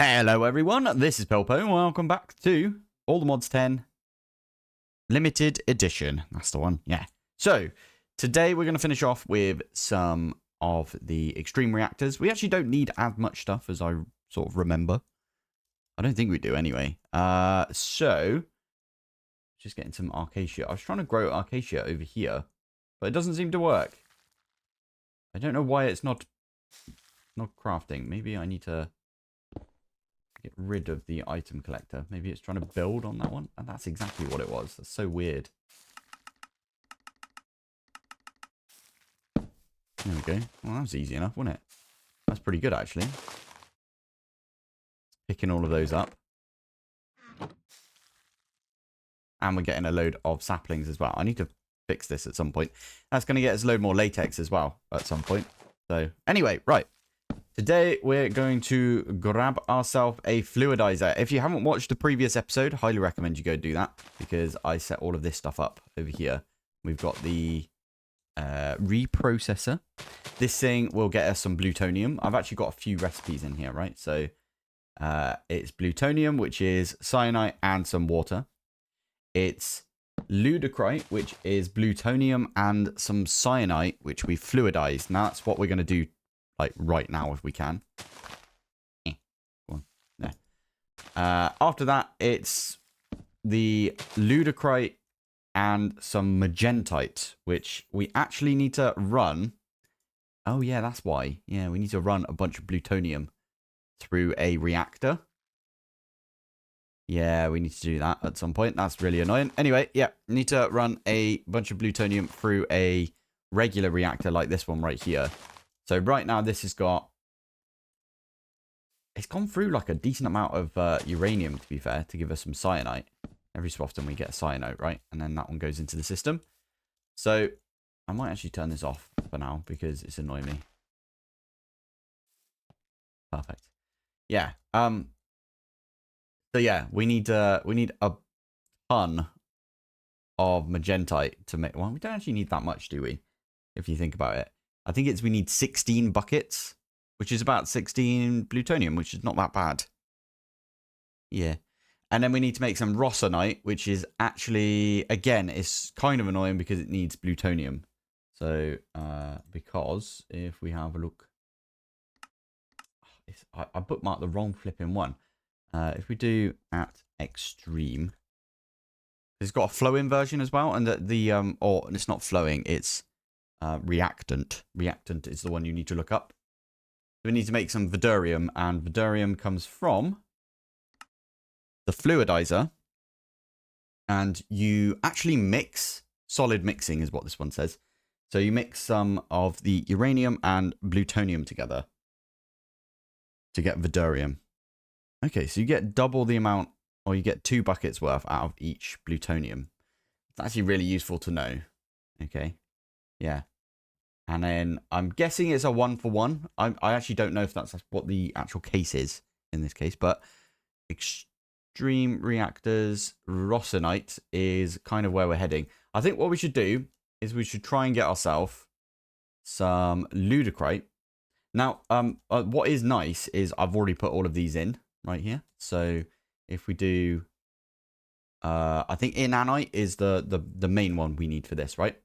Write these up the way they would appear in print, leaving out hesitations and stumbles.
Hello everyone, this is Pilpoh and welcome back to All the Mods 10 Limited Edition. That's the one, yeah. So, today we're going to finish off with some of the extreme reactors. We actually don't need as much stuff as I sort of remember. I don't think we do anyway. So, just getting some Acacia. I was trying to grow Acacia over here, but it doesn't seem to work. I don't know why it's not crafting. Maybe I need to get rid of the item collector. Maybe it's trying to build on that one. And that's exactly what it was. That's so weird. There we go. Well, that was easy enough, wasn't it? That's pretty good, actually. Picking all of those up. And we're getting a load of saplings as well. I need to fix this at some point. That's going to get us a load more latex as well at some point. So, anyway, right. Today, we're going to grab ourselves a Fluidizer. If you haven't watched the previous episode, highly recommend you go do that, because I set all of this stuff up over here. We've got the reprocessor. This thing will get us some plutonium. I've actually got a few recipes in here, right? So, it's plutonium, which is cyanite and some water. It's ludicrite, which is plutonium and some cyanite, which we fluidized. Now, that's what we're going to do like right now if we can. Go on. There. After that, it's the ludicrite and some magentite, which we actually need to run. Oh yeah, that's why. Yeah, we need to run a bunch of plutonium through a reactor. Yeah, we need to do that at some point. That's really annoying. Anyway, yeah, need to run a bunch of plutonium through a regular reactor like this one right here. So right now this has got, it's gone through like a decent amount of uranium, to be fair, to give us some cyanite. Every so often we get a cyanide, right? And then that one goes into the system. So I might actually turn this off for now because it's annoying me. Perfect. Yeah. So yeah, we need a ton of magentite to make. Well, we don't actually need that much, do we? If you think about it. I think we need 16 buckets, which is about 16 plutonium, which is not that bad. Yeah. And then we need to make some rosinite, which is actually, again, it's kind of annoying because it needs plutonium. So, because if we have a look, I bookmarked the wrong flipping one. If we do at extreme, it's got a flow-in version as well. And or it's not flowing, it's reactant. Reactant is the one you need to look up. We need to make some vidarium, and vidarium comes from the fluidizer. And you actually mix, solid mixing is what this one says. So you mix some of the uranium and plutonium together to get vidarium. Okay, so you get double the amount, or you get 2 buckets worth out of each plutonium. It's actually really useful to know. Okay, yeah. And then I'm guessing it's a 1-for-1. I actually don't know if that's what the actual case is in this case, but extreme reactors, rosinite is kind of where we're heading. I think what we should do is we should try and get ourselves some ludicrite. Now, what is nice is I've already put all of these in right here. So if we do, I think Insanite is the main one we need for this, right?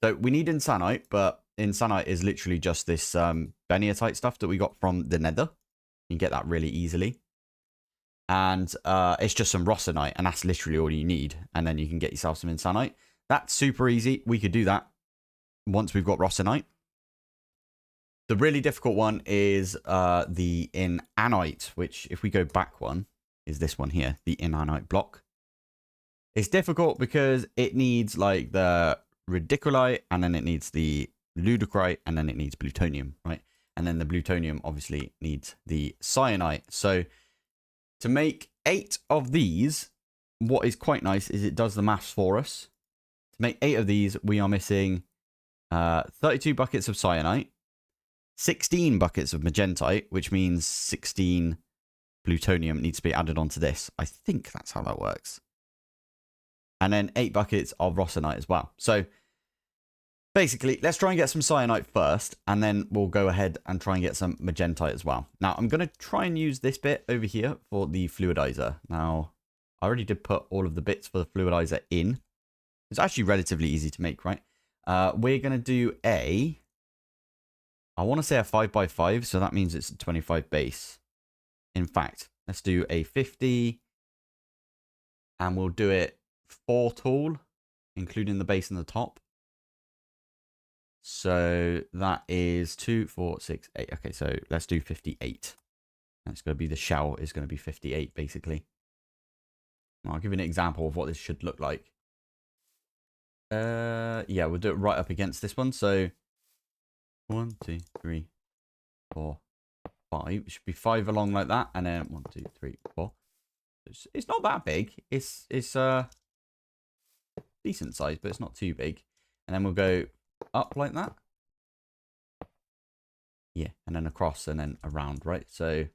So we need Insanite, but Insanite is literally just this Beniatite stuff that we got from the Nether. You can get that really easily. And it's just some rosinite, and that's literally all you need. And then you can get yourself some Insanite. That's super easy. We could do that once we've got rosinite. The really difficult one is the Insanite, which if we go back one, is this one here, the Insanite block. It's difficult because it needs like the radiculite, and then it needs the ludicrite, and then it needs plutonium, right? And then the plutonium obviously needs the cyanite. So to make 8 of these, what is quite nice is it does the maths for us. To make 8 of these, we are missing 32 buckets of cyanite, 16 buckets of magentite, which means 16 plutonium needs to be added onto this. I think that's how that works. And then 8 buckets of rosinite as well. So basically, let's try and get some cyanite first, and then we'll go ahead and try and get some magentite as well. Now, I'm going to try and use this bit over here for the fluidizer. Now, I already did put all of the bits for the fluidizer in. It's actually relatively easy to make, right? We're going to do I want to say a 5x5, so that means it's a 25 base. In fact, let's do a 50, and we'll do it 4 tall, including the base and the top. So that is 2, 4, 6, 8. Okay, so let's do 58. That's going to be the shell is going to be 58, basically. I'll give you an example of what this should look like. Yeah, we'll do it right up against this one. So 1, 2, 3, 4, 5. It should be 5 along like that, and then 1, 2, 3, 4. It's not that big. It's decent size, but it's not too big. And then we'll go up like that. Yeah, and then across and then around, right? So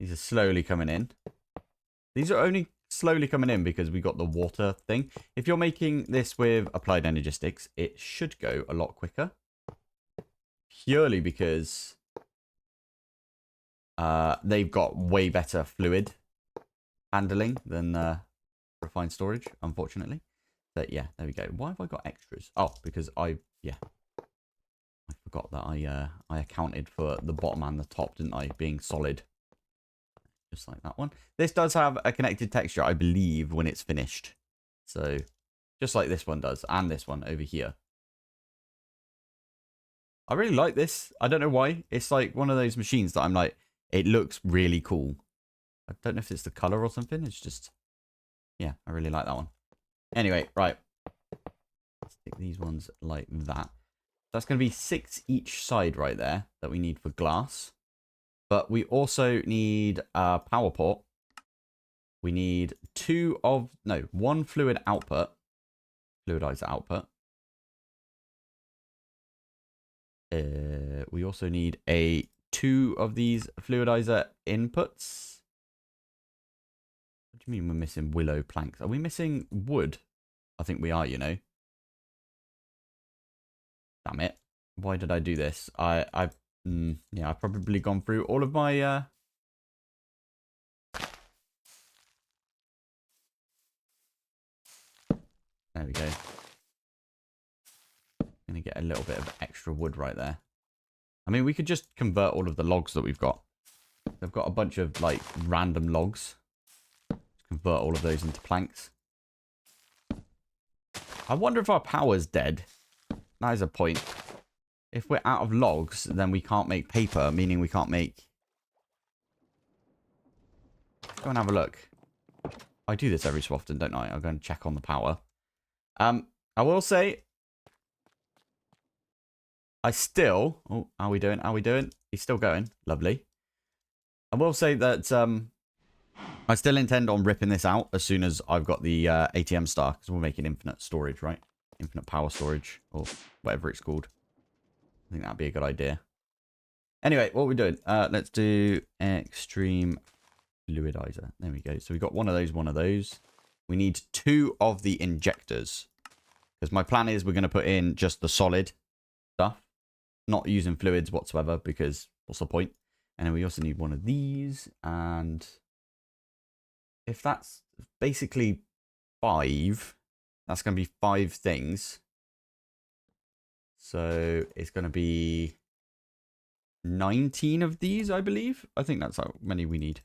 these are slowly coming in. These are only slowly coming in because we got the water thing. If you're making this with applied energistics, it should go a lot quicker. Purely because they've got way better fluid handling than refined storage, unfortunately. But yeah, there we go. Why have I got extras? Oh, because I forgot that I accounted for the bottom and the top, didn't I? Being solid. Just like that one. This does have a connected texture, I believe, when it's finished. So, just like this one does, and this one over here. I really like this. I don't know why. It's like one of those machines that I'm like, it looks really cool. I don't know if it's the color or something. It's just, yeah, I really like that one. Anyway, right. Let's stick these ones like that. That's going to be 6 each side right there that we need for glass. But we also need a power port. We need 1 fluid output. Fluidizer output. We also need 2 of these fluidizer inputs. What do you mean we're missing willow planks? Are we missing wood? I think we are, you know. Damn it. Why did I do this? Yeah, I've probably gone through all of my there we go. Gonna get a little bit of extra wood right there. I mean, we could just convert all of the logs that we've got. They've got a bunch of like random logs. Just convert all of those into planks. I wonder if our power's dead. That is a point. If we're out of logs, then we can't make paper, meaning we can't make... Let's go and have a look. I do this every so often, don't I? I'll go and check on the power. I will say... I still... Oh, how are we doing? How are we doing? He's still going. Lovely. I will say that I still intend on ripping this out as soon as I've got the ATM star, because we're making infinite storage, right? Infinite power storage, or whatever it's called. I think that'd be a good idea. Anyway, what we're doing, let's do extreme fluidizer. There we go. So we got one of those. We need 2 of the injectors. Because my plan is we're going to put in just the solid stuff. Not using fluids whatsoever, because what's the point? And then we also need one of these. And if that's basically 5, that's going to be 5 things. So it's going to be 19 of these, I believe. I think that's how many we need.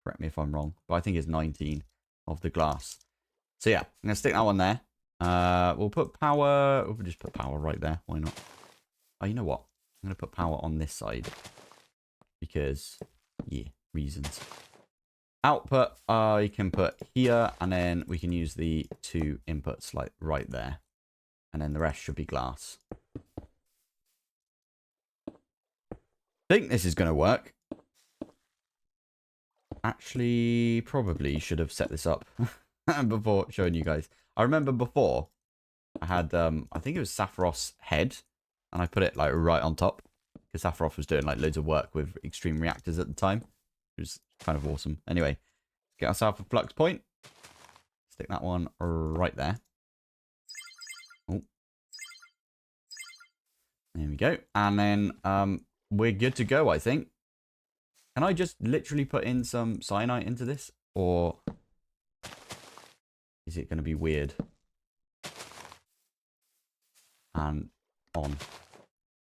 Correct me if I'm wrong, but I think it's 19 of the glass. So yeah, I'm going to stick that one there. We'll put power. We'll just put power right there. Why not? Oh, you know what? I'm going to put power on this side. Because, yeah, reasons. Output, I can put here. And then we can use the 2 inputs like right there. And then the rest should be glass. I think this is going to work. Actually, probably should have set this up before showing you guys. I remember before I had, I think it was Sapphiros head, and I put it like right on top because Sapphiros was doing like loads of work with extreme reactors at the time. It was kind of awesome. Anyway, get ourselves a flux point. Stick that one right there. Oh, There we go. And then we're good to go, I think. Can I just literally put in some cyanite into this? Or is it going to be weird? And on.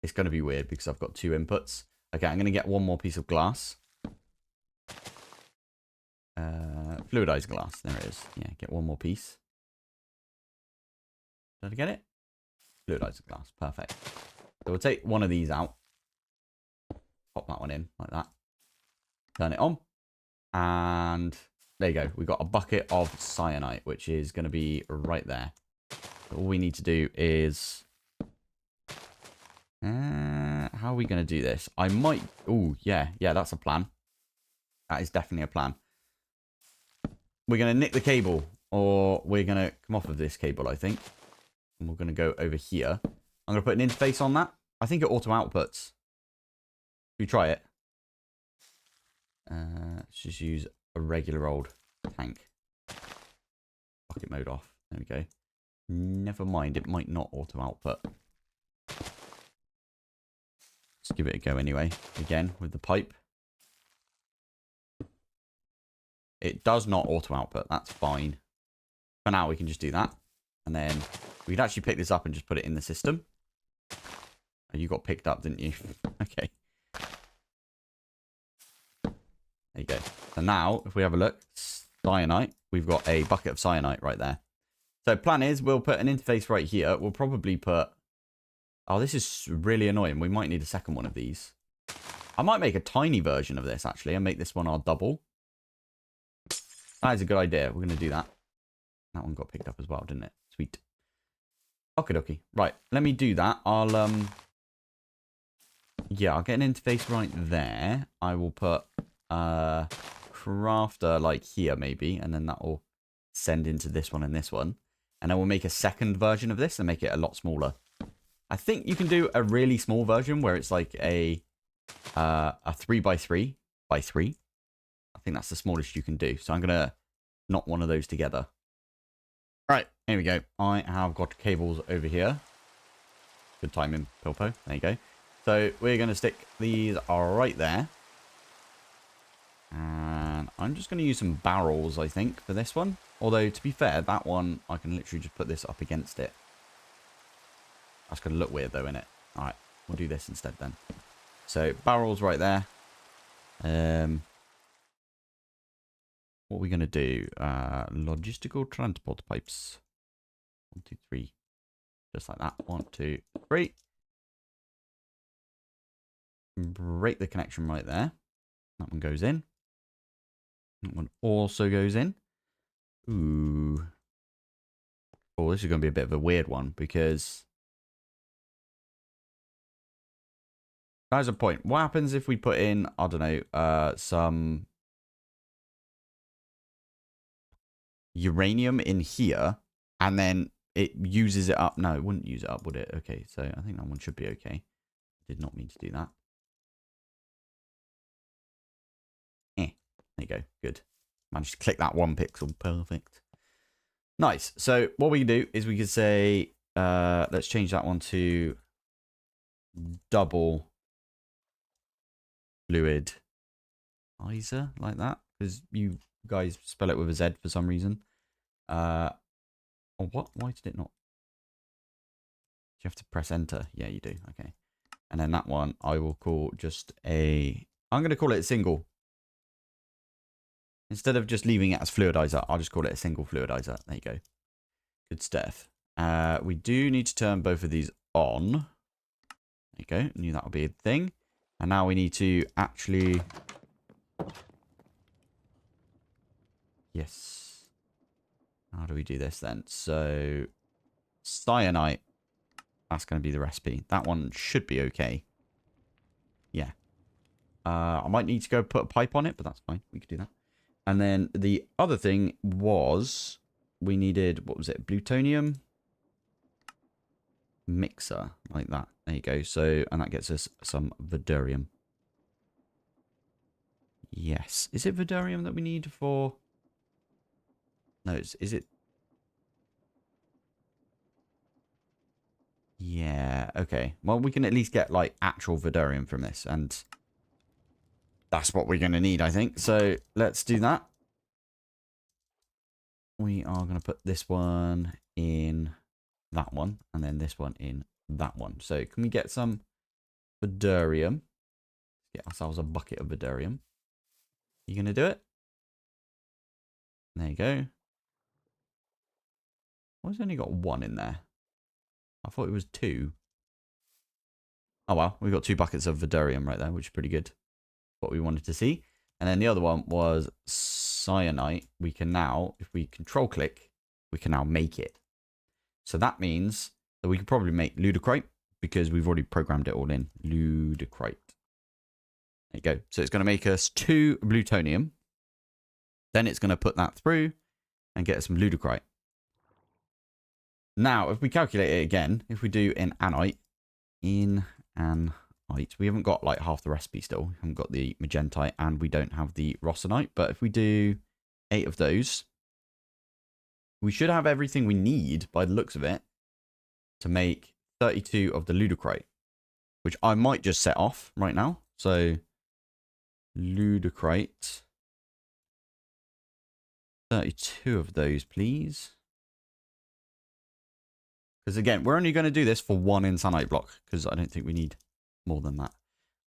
It's going to be weird because I've got 2 inputs. Okay, I'm going to get one more piece of glass. Fluidized glass. There it is. Yeah, get one more piece. Did I get it? Fluidized glass. Perfect. So we'll take one of these out. Pop that one in like that. Turn it on. And there you go. We've got a bucket of cyanite, which is going to be right there. So all we need to do is... how are we going to do this? I might... Oh, yeah. Yeah, that's a plan. That is definitely a plan. We're going to nick the cable. Or we're going to come off of this cable, I think. And we're going to go over here. I'm going to put an interface on that. I think it auto outputs. Should we try it? Let's just use a regular old tank. Bucket mode off. There we go. Never mind, it might not auto output. Let's give it a go anyway. Again, with the pipe. It does not auto output. That's fine. For now, we can just do that. And then we could actually pick this up and just put it in the system. Oh, you got picked up, didn't you? Okay. There you go. So now, if we have a look, cyanite, we've got a bucket of cyanite right there. So plan is, we'll put an interface right here. We'll probably put... Oh, this is really annoying. We might need a second one of these. I might make a tiny version of this, actually, and make this one our double. That is a good idea. We're going to do that. That one got picked up as well, didn't it? Sweet. Okie dokie. Right, let me do that. Yeah, I'll get an interface right there. I will put crafter like here maybe, and then that will send into this one and this one. And then we'll make a second version of this and make it a lot smaller. I think you can do a really small version where it's like a 3x3 by 3. I think that's the smallest you can do. So I'm going to knot one of those together. Right, here we go. I have got cables over here. Good timing, Pilpoh. There you go. So we're going to stick these right there. And I'm just going to use some barrels, I think, for this one. Although, to be fair, that one, I can literally just put this up against it. That's going to look weird, though, innit? Alright, we'll do this instead, then. So, barrels right there. What are we going to do? Logistical transport pipes. 1, 2, 3. Just like that. 1, 2, 3. Break the connection right there. That one goes in. That one also goes in. Ooh. Oh, this is going to be a bit of a weird one because... There's a point. What happens if we put in, I don't know, some uranium in here and then it uses it up? No, it wouldn't use it up, would it? Okay, so I think that one should be okay. Did not mean to do that. There you go. Good. Managed to click that 1 pixel. Perfect. Nice. So what we can do is we could say, let's change that one to double Fluidizer, like that, because you guys spell it with a Z for some reason. Or what? Why did it not? You have to press enter. Yeah, you do. Okay. And then that one I will call just a... I'm going to call it a single. Instead of just leaving it as Fluidizer, I'll just call it a single Fluidizer. There you go. Good stuff. We do need to turn both of these on. There you go. Knew that would be a thing. And now we need to actually... Yes. How do we do this then? So, cyanite. That's going to be the recipe. That one should be okay. Yeah. I might need to go put a pipe on it, but that's fine. We could do that. And then the other thing was we needed, what was it? Plutonium mixer, like that. There you go. So, and that gets us some Vidarium. Yes. Is it Vidarium that we need for... No, is it... Yeah, okay. Well, we can at least get, like, actual Vidarium from this, and that's what we're going to need, I think. So, let's do that. We are going to put this one in that one, and then this one in that one. So, can we get some Vidarium? Get ourselves a bucket of Vidarium. You going to do it? There you go. Why has it only got one in there? I thought it was two. Oh, well, we got 2 buckets of Vidarium right there, which is pretty good. What we wanted to see. And then the other one was Cyanite. We can now, if we control click, we can now make it. So that means that we could probably make Ludicrite because we've already programmed it all in. Ludicrite. There you go. So it's going to make us 2 plutonium. Then it's going to put that through and get us some Ludicrite. Now, if we calculate it again, if we do in Anite, we haven't got like half the recipe still. We haven't got the Magentite and we don't have the Rossonite. But if we do 8 of those, we should have everything we need by the looks of it to make 32 of the Ludicrite, which I might just set off right now. So Ludicrite, 32 of those, please. Because again, we're only going to do this for 1 Insanite block because I don't think we need more than that.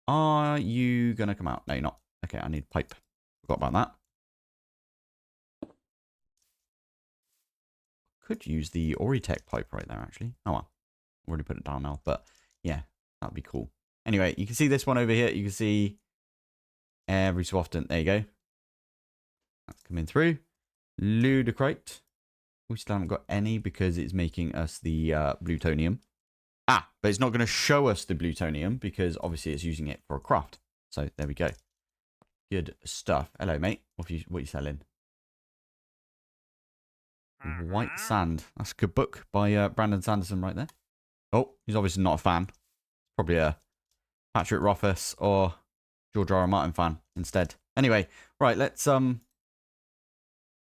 Are you going to come out? No, you're not. Okay, I need pipe. Forgot about that. Could use the Oritech pipe right there, actually. Oh, well. Already put it down now. But, yeah, that'd be cool. Anyway, you can see this one over here. You can see every so often. There you go. That's coming through. Ludicrite. We still haven't got any because it's making us the plutonium. Ah, but it's not going to show us the plutonium because obviously it's using it for a craft. So there we go. Good stuff. Hello, mate. What are you selling? White Sand. That's a good book by Brandon Sanderson right there. Oh, he's obviously not a fan. Probably a Patrick Rothfuss or George R. R. Martin fan instead. Anyway, right, let's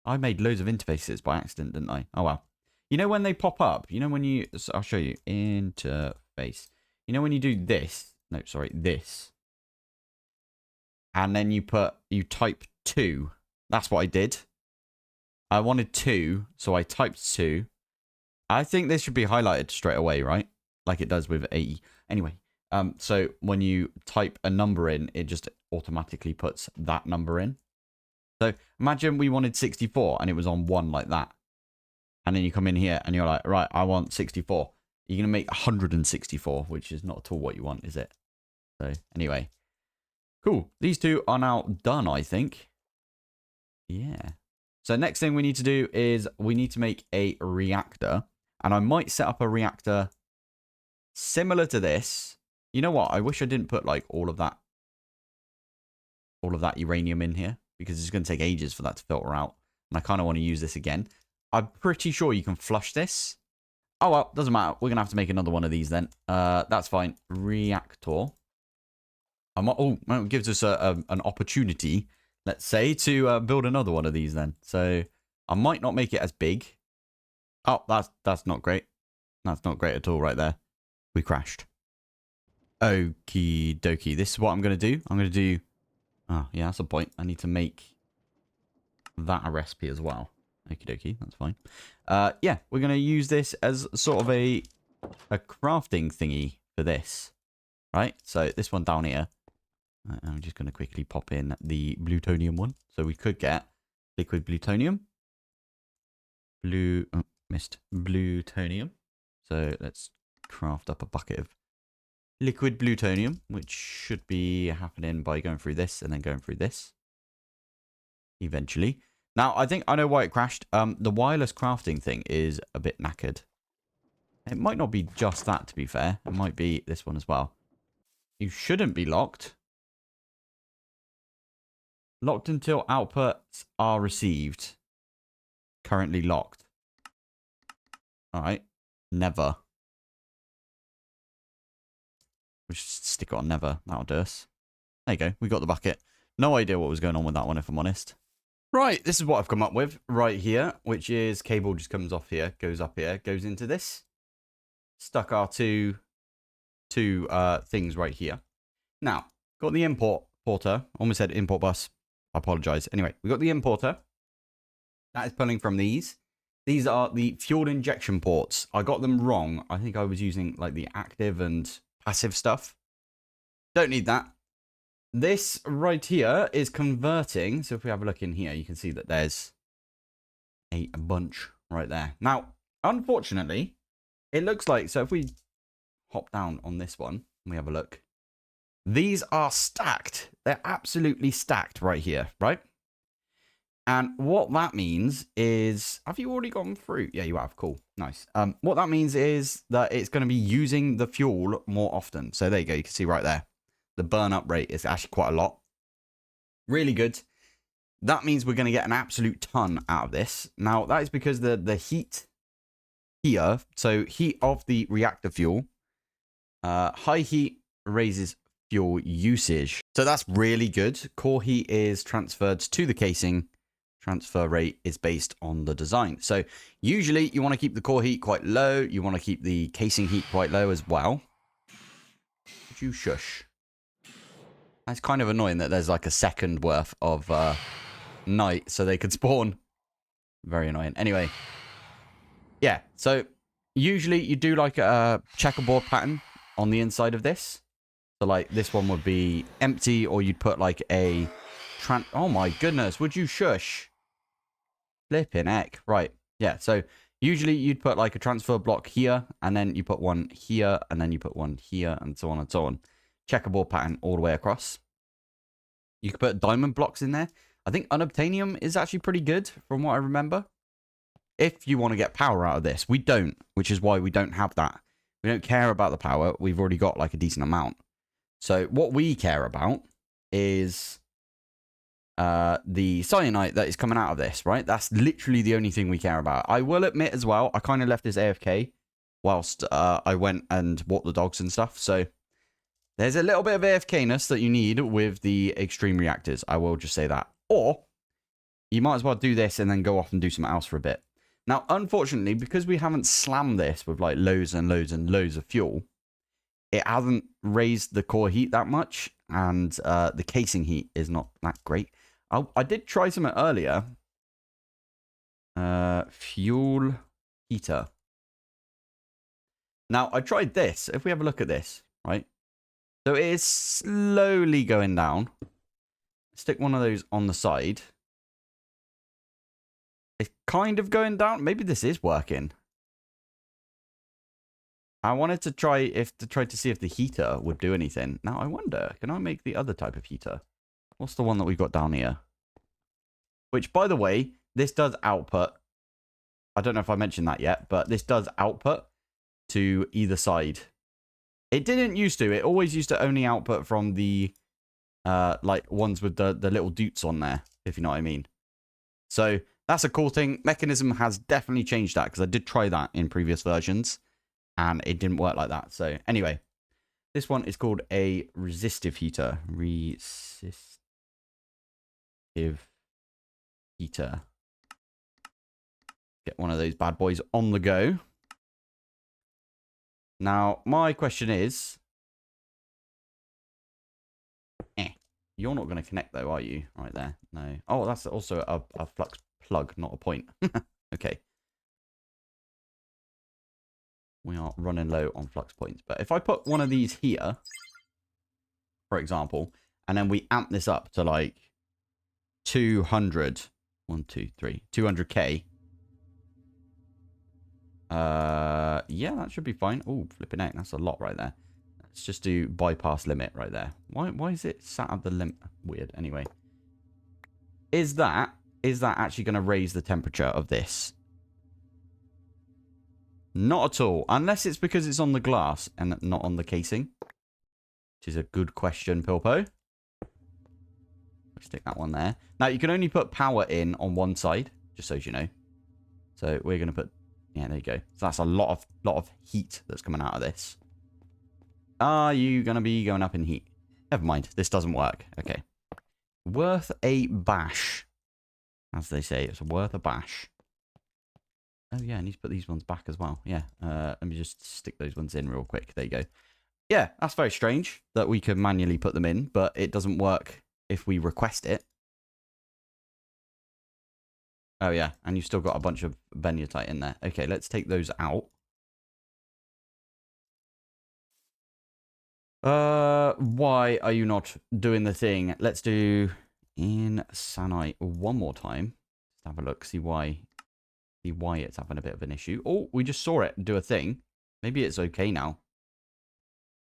I made loads of interfaces by accident, didn't I? Oh, well. You know when they pop up? You know when you... So I'll show you. Interface. You know when you do this? No, sorry. This. And then you type 2. That's what I did. I wanted 2, so I typed 2. I think this should be highlighted straight away, right? Like it does with AE. Anyway, so when you type a number in, it just automatically puts that number in. So imagine we wanted 64 and it was on 1 like that. And then you come in here and you're like, right, I want 64. You're going to make 164, which is not at all what you want, is it? So anyway, cool. These 2 are now done, I think. Yeah. So next thing we need to do is we need to make a reactor. And I might set up a reactor similar to this. You know what? I wish I didn't put like all of that uranium in here, because it's going to take ages for that to filter out. And I kind of want to use this again. I'm pretty sure you can flush this. Oh, well, doesn't matter. We're going to have to make another one of these then. That's fine. Reactor. Oh, well, it gives us an opportunity, let's say, to build another one of these then. So I might not make it as big. Oh, that's not great. That's not great at all right there. We crashed. Okie dokie. This is what I'm going to do. I'm going to do... Oh, yeah, that's a point. I need to make that a recipe as well. Okie dokie, that's fine. Yeah, we're going to use this as sort of a crafting thingy for this. Right? So this one down here. I'm just going to quickly pop in the plutonium one. So we could get liquid plutonium. Missed plutonium. So let's craft up a bucket of liquid plutonium, which should be happening by going through this and then going through this. Eventually. Now, I think I know why it crashed. The wireless crafting thing is a bit knackered. It might not be just that, to be fair. It might be this one as well. You shouldn't be locked. Locked until outputs are received. Currently locked. Alright. Never. We'll just stick it on never. That'll do us. There you go. We got the bucket. No idea what was going on with that one, if I'm honest. Right, this is what I've come up with right here, which is cable just comes off here, goes up here, goes into this. stuck our two things right here. Now, got the importer. Almost said import bus. I apologize. Anyway, we got the importer. That is pulling from these. These are the fuel injection ports. I got them wrong. I think I was using like the active and passive stuff. Don't need that. This right here is converting. So if we have a look in here, you can see that there's a bunch right there. Now, unfortunately, it looks like, so if we hop down on this one and we have a look, these are stacked. They're absolutely stacked right here, right? And what that means is, have you already gone through? Yeah, you have. Cool. Nice. What that means is that it's going to be using the fuel more often. So there you go. You can see right there. The burn up rate is actually quite a lot. Really good. That means we're going to get an absolute ton out of this. Now, that is because the heat here, so heat of the reactor fuel, high heat raises fuel usage. So that's really good. Core heat is transferred to the casing. Transfer rate is based on the design. So usually you want to keep the core heat quite low. You want to keep the casing heat quite low as well. Would you shush? That's kind of annoying that there's like a second worth of night so they could spawn. Very annoying. Anyway. Yeah, so usually you do like a checkerboard pattern on the inside of this. So like this one would be empty, or you'd put like a... Oh my goodness, would you shush? Flipping heck. Right, yeah, so usually you'd put like a transfer block here, and then you put one here, and then you put one here, and so on and so on. Checkerboard pattern all the way across. You could put diamond blocks in there. I think unobtainium is actually pretty good from what I remember. If you want to get power out of this. We don't, which is why we don't have that. We don't care about the power. We've already got like a decent amount. So what we care about is the cyanite that is coming out of this, right? That's literally the only thing we care about. I will admit as well, I kind of left this AFK whilst I went and walked the dogs and stuff. So there's a little bit of AFK-ness that you need with the extreme reactors. I will just say that. Or you might as well do this and then go off and do something else for a bit. Now, unfortunately, because we haven't slammed this with like loads and loads and loads of fuel, it hasn't raised the core heat that much, and the casing heat is not that great. I did try something earlier. Fuel heater. Now, I tried this. If we have a look at this, right? So it is slowly going down. Stick one of those on the side. It's kind of going down. Maybe this is working. I wanted to try to see if the heater would do anything. Now, I wonder, can I make the other type of heater? What's the one that we've got down here? Which, by the way, this does output. I don't know if I mentioned that yet, but this does output to either side. It didn't used to. It always used to only output from the like ones with the little doots on there, if you know what I mean. So that's a cool thing. Mechanism has definitely changed that, because I did try that in previous versions and it didn't work like that. So anyway, this one is called a resistive heater. Resistive heater. Get one of those bad boys on the go. Now, my question is... You're not going to connect, though, are you? Right there. No. Oh, that's also a flux plug, not a point. Okay. We are running low on flux points. But if I put one of these here, for example, and then we amp this up to like 200. 1, 2, 3. 200k. Yeah, that should be fine. Oh, flipping out. That's a lot right there. Let's just do bypass limit right there. Why is it sat at the limit? Weird. Anyway. Is that actually going to raise the temperature of this? Not at all. Unless it's because it's on the glass and not on the casing. Which is a good question, Pilpoh. Stick that one there. Now, you can only put power in on one side, just so you know. So we're going to put... Yeah, there you go. So that's a lot of heat that's coming out of this. Are you going to be going up in heat? Never mind. This doesn't work. Okay. Worth a bash. As they say, it's worth a bash. Oh, yeah, I need to put these ones back as well. Yeah, let me just stick those ones in real quick. There you go. Yeah, that's very strange that we can manually put them in, but it doesn't work if we request it. Oh, yeah, and you've still got a bunch of benutite in there. Okay, let's take those out. Why are you not doing the thing? Let's do Insanite one more time. Let's have a look, see why it's having a bit of an issue. Oh, we just saw it do a thing. Maybe it's okay now.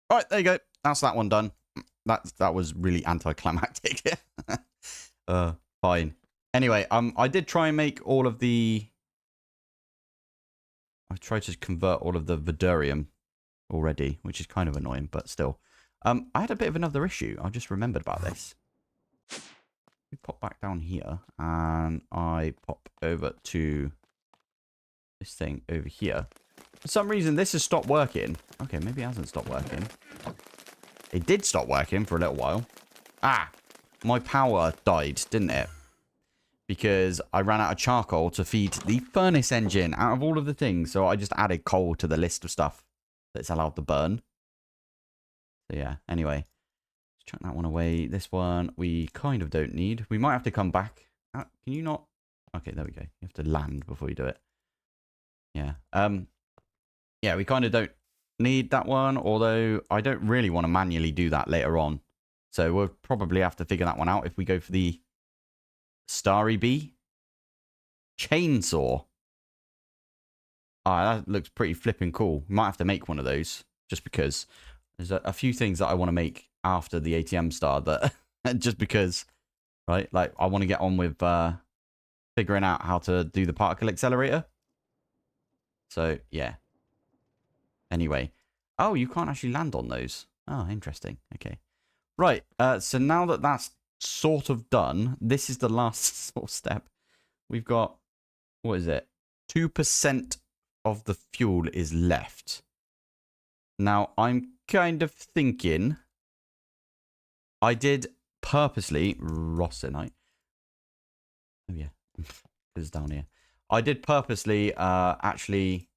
All right, there you go. That's that one done. That was really anticlimactic. Fine. Anyway, I did try and make all of the... I tried to convert all of the Vidurium already, which is kind of annoying, but still. I had a bit of another issue. I just remembered about this. We pop back down here, and I pop over to this thing over here. For some reason, this has stopped working. Okay, maybe it hasn't stopped working. It did stop working for a little while. Ah, my power died, didn't it? Because I ran out of charcoal to feed the furnace engine out of all of the things. So I just added coal to the list of stuff that's allowed to burn. So yeah, anyway. Let's chuck that one away. This one we kind of don't need. We might have to come back. Can you not? Okay, there we go. You have to land before you do it. Yeah. Yeah, we kind of don't need that one. Although I don't really want to manually do that later on. So we'll probably have to figure that one out if we go for the Starry Bee chainsaw. Ah, that looks pretty flipping cool. Might have to make one of those just because there's a few things that I want to make after the ATM star that just because, right? Like I want to get on with figuring out how to do the particle accelerator. So yeah. Anyway, oh, you can't actually land on those. Oh, interesting. Okay, right. So now that that's sort of done, this is the last sort of step. We've got, what is it? 2% of the fuel is left. Now, I'm kind of thinking I did purposely Rossinite. Oh, yeah. It's down here. I did purposely actually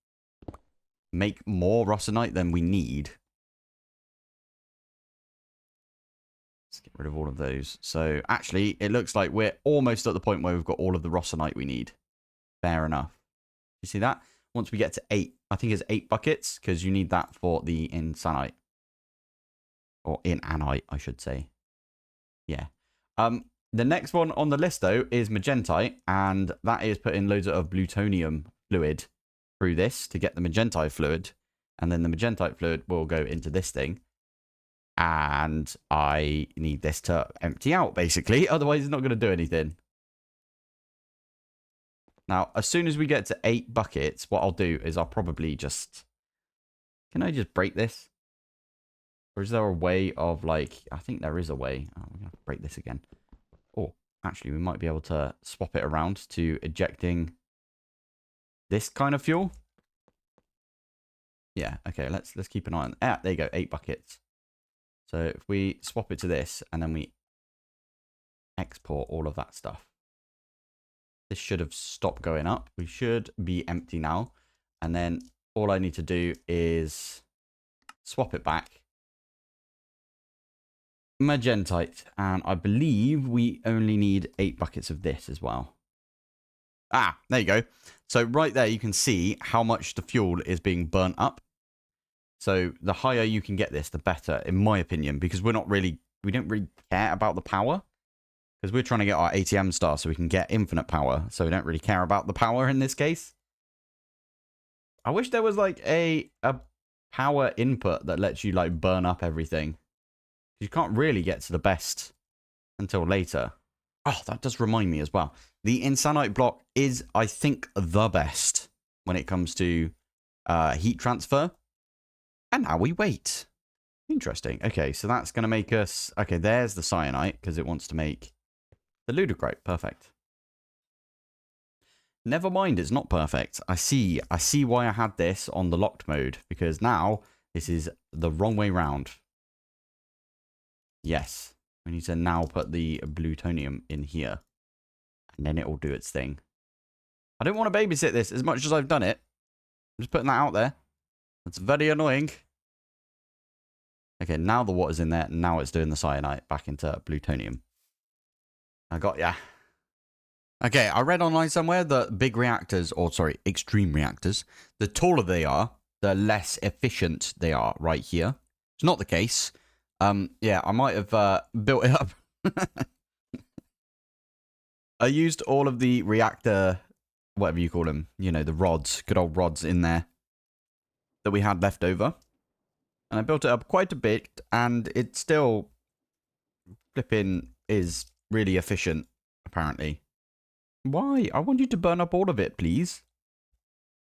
make more Rossinite than we need. Let's get rid of all of those. So, actually, it looks like we're almost at the point where we've got all of the Rossinite we need. Fair enough. You see that? Once we get to 8, I think it's 8 buckets, because you need that for the Insanite. Or Inanite, I should say. Yeah. The next one on the list, though, is Magentite, and that is putting loads of plutonium fluid through this to get the Magentite fluid, and then the Magentite fluid will go into this thing, and I need this to empty out, basically, otherwise it's not going to do anything. Now, as soon as we get to 8 buckets, what I'll do is I'll probably just... Can I just break this? Or is there a way of, like... I think there is a way. Oh, we're going to have to break this again. Oh, actually, we might be able to swap it around to ejecting this kind of fuel. Yeah, okay, let's keep an eye on... Ah, there you go, 8 buckets. So if we swap it to this, and then we export all of that stuff. This should have stopped going up. We should be empty now. And then all I need to do is swap it back. Magentite. And I believe we only need 8 buckets of this as well. Ah, there you go. So right there, you can see how much the fuel is being burnt up. So the higher you can get this, the better, in my opinion, because we don't really care about the power. Because we're trying to get our ATM star so we can get infinite power. So we don't really care about the power in this case. I wish there was like a power input that lets you like burn up everything. You can't really get to the best until later. Oh, that does remind me as well. The Insanite block is, I think, the best when it comes to heat transfer. And now we wait. Interesting. Okay, so that's going to make us... Okay, there's the cyanite because it wants to make... The ludicrite, perfect. Never mind, it's not perfect. I see why I had this on the locked mode, because now this is the wrong way round. Yes, we need to now put the plutonium in here, and then it will do its thing. I don't want to babysit this as much as I've done it. I'm just putting that out there. That's very annoying. Okay, now the water's in there. Now it's doing the cyanite back into plutonium. I got ya. Okay, I read online somewhere that big reactors, or sorry, extreme reactors, the taller they are, the less efficient they are right here. It's not the case. Yeah, I might have built it up. I used all of the reactor, whatever you call them, you know, the rods, good old rods in there that we had left over. And I built it up quite a bit, and it still flipping is really efficient, apparently. Why? I want you to burn up all of it, please.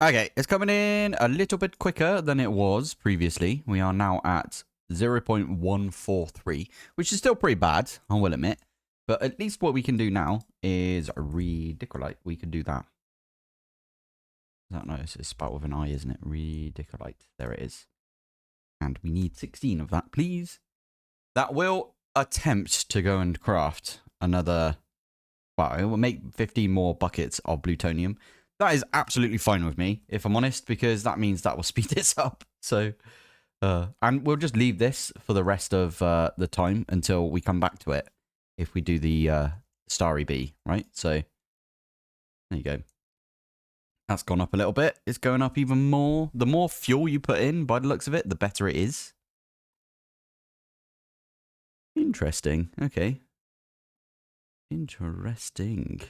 Okay, it's coming in a little bit quicker than it was previously. We are now at 0.143, which is still pretty bad, I will admit. But at least what we can do now is ridiculite. We can do that. I don't know, it's spelled with an I, isn't it? Ridiculite. There it is. And we need 16 of that, please. That will attempt to go and craft another... Well, it will make 15 more buckets of plutonium. That is absolutely fine with me, if I'm honest, because that means that will speed this up. So, and we'll just leave this for the rest of the time until we come back to it. If we do the Starry Bee, right? So, there you go. That's gone up a little bit. It's going up even more. The more fuel you put in, by the looks of it, the better it is. Interesting. Okay. Interesting.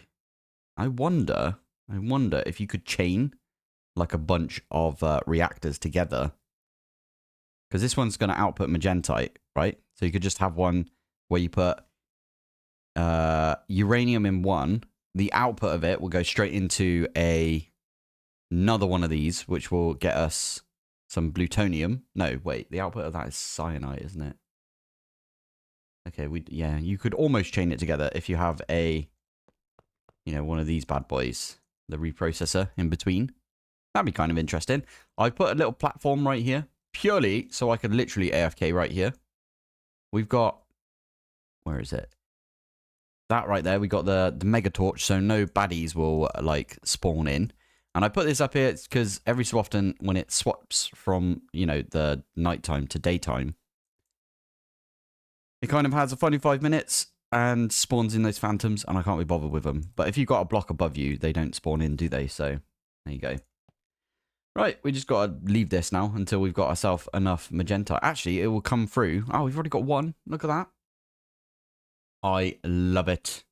I wonder if you could chain like a bunch of reactors together. Because this one's going to output magentite, right? So you could just have one where you put uranium in one. The output of it will go straight into another one of these, which will get us some plutonium. No, wait. The output of that is cyanide, isn't it? Okay, yeah, you could almost chain it together if you have a, you know, one of these bad boys, the reprocessor in between. That'd be kind of interesting. I put a little platform right here, purely so I could literally AFK right here. We've got, where is it? That right there, we got the mega torch, so no baddies will like spawn in. And I put this up here because every so often when it swaps from, you know, the nighttime to daytime, it kind of has a funny 5 minutes and spawns in those phantoms, and I can't be bothered with them. But if you've got a block above you, they don't spawn in, do they? So, there you go. Right, we just got to leave this now until we've got ourselves enough magenta. Actually, it will come through. Oh, we've already got one. Look at that. I love it.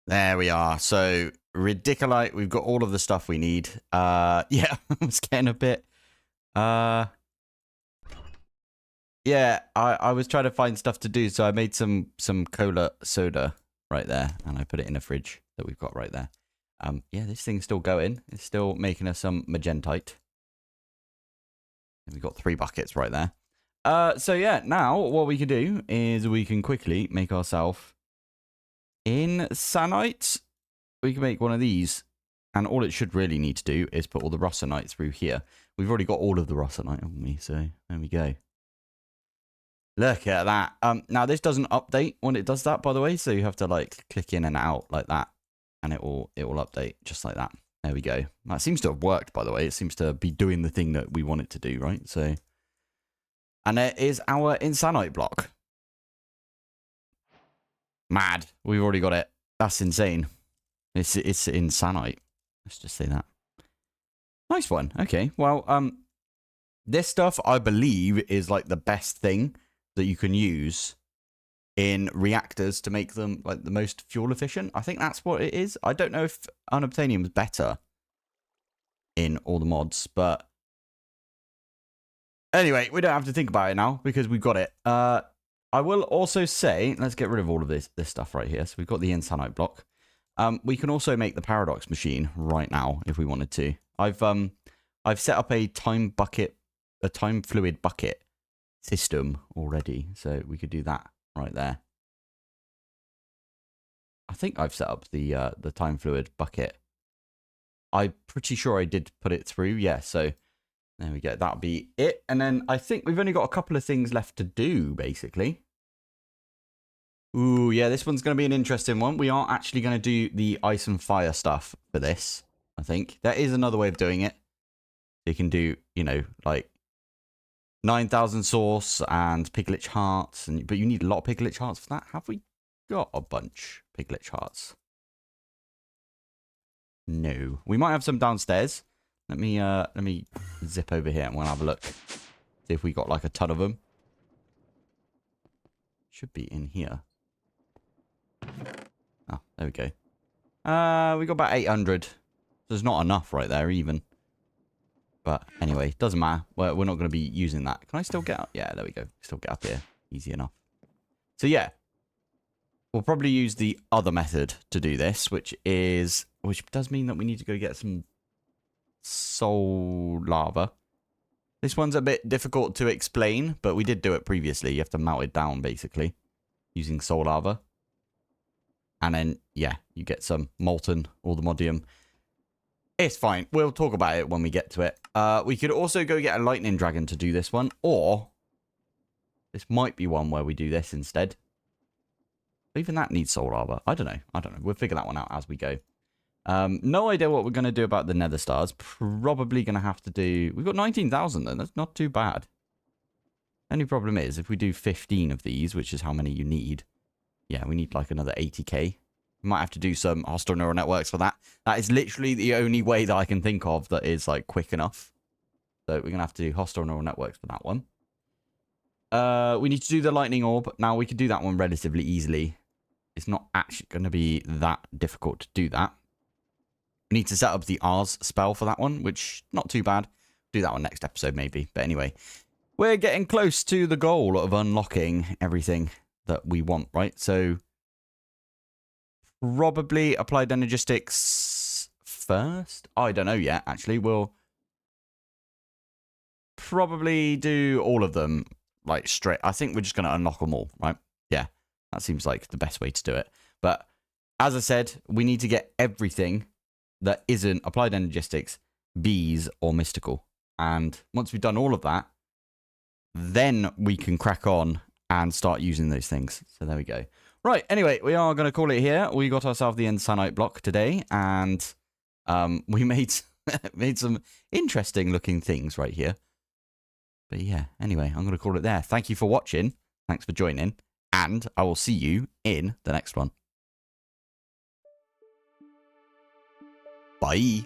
There we are. So, ridiculite. We've got all of the stuff we need. Yeah, I was getting a bit... Yeah, I was trying to find stuff to do, so I made some cola soda right there, and I put it in a fridge that we've got right there. Yeah, this thing's still going. It's still making us some magentite. And we've got 3 buckets right there. So yeah, now what we can do is we can quickly make ourselves Insanite. We can make one of these, and all it should really need to do is put all the rossonite through here. We've already got all of the rossonite, haven't we? So there we go. Look at that. Now this doesn't update when it does that, by the way, so you have to like click in and out like that, and it will update just like that. There we go. That seems to have worked, by the way. It seems to be doing the thing that we want it to do, right? So, and there is our Insanite block. Mad. We've already got it. That's insane. It's Insanite. Let's just say that. Nice one. Okay. Well, this stuff I believe is like the best thing that you can use in reactors to make them like the most fuel efficient. I think that's what it is. I don't know if unobtainium is better in all the mods, but anyway, we don't have to think about it now because we've got it. I will also say, let's get rid of all of this stuff right here. So we've got the Insanite block. We can also make the paradox machine right now if we wanted to. I've set up a time fluid bucket system already, so we could do that right there. I think I've set up the time fluid bucket. I'm pretty sure I did put it through. Yeah, so there we go. That'll be it. And then I think we've only got a couple of things left to do, basically. Ooh, yeah, this one's going to be an interesting one. We are actually going to do the ice and fire stuff for this. I think. There is another way of doing it. You can do, you know, like 9,000 sauce and piglet hearts, but you need a lot of piglet hearts for that. Have we got a bunch piglet hearts? No. We might have some downstairs. Let me zip over here and we'll have a look. See if we got like a ton of them. Should be in here. Oh, there we go. We got about 800. So there's not enough right there even. But anyway, doesn't matter. We're not going to be using that. Can I still get up? Yeah, there we go. Still get up here. Easy enough. So yeah. We'll probably use the other method to do this, which does mean that we need to go get some soul lava. This one's a bit difficult to explain, but we did do it previously. You have to melt it down, basically, using soul lava. And then, yeah, you get some molten allthemodium. It's fine. We'll talk about it when we get to it. We could also go get a lightning dragon to do this one, or this might be one where we do this instead. Even that needs soul lava. I don't know. We'll figure that one out as we go. No idea what we're going to do about the nether stars. Probably going to have to do... We've got 19,000 then. That's not too bad. Only problem is, if we do 15 of these, which is how many you need... Yeah, we need like another 80k. We might have to do some hostile neural networks for that. That is literally the only way that I can think of that is like quick enough. So we're going to have to do hostile neural networks for that one. We need to do the lightning orb. Now, we can do that one relatively easily. It's not actually going to be that difficult to do that. We need to set up the Ars spell for that one, which not too bad. Do that one next episode maybe. But anyway, we're getting close to the goal of unlocking everything that we want, right? So probably applied energistics first. I don't know yet, actually. We'll probably do all of them like straight. I think we're just going to unlock them all, right? Yeah, that seems like the best way to do it. But as I said, we need to get everything that isn't applied energistics, bees, or mystical. And once we've done all of that, then we can crack on and start using those things. So there we go. Right, anyway, we are going to call it here. We got ourselves the Insanite block today, and we made some interesting looking things right here. But yeah, anyway, I'm going to call it there. Thank you for watching. Thanks for joining. And I will see you in the next one. Bye.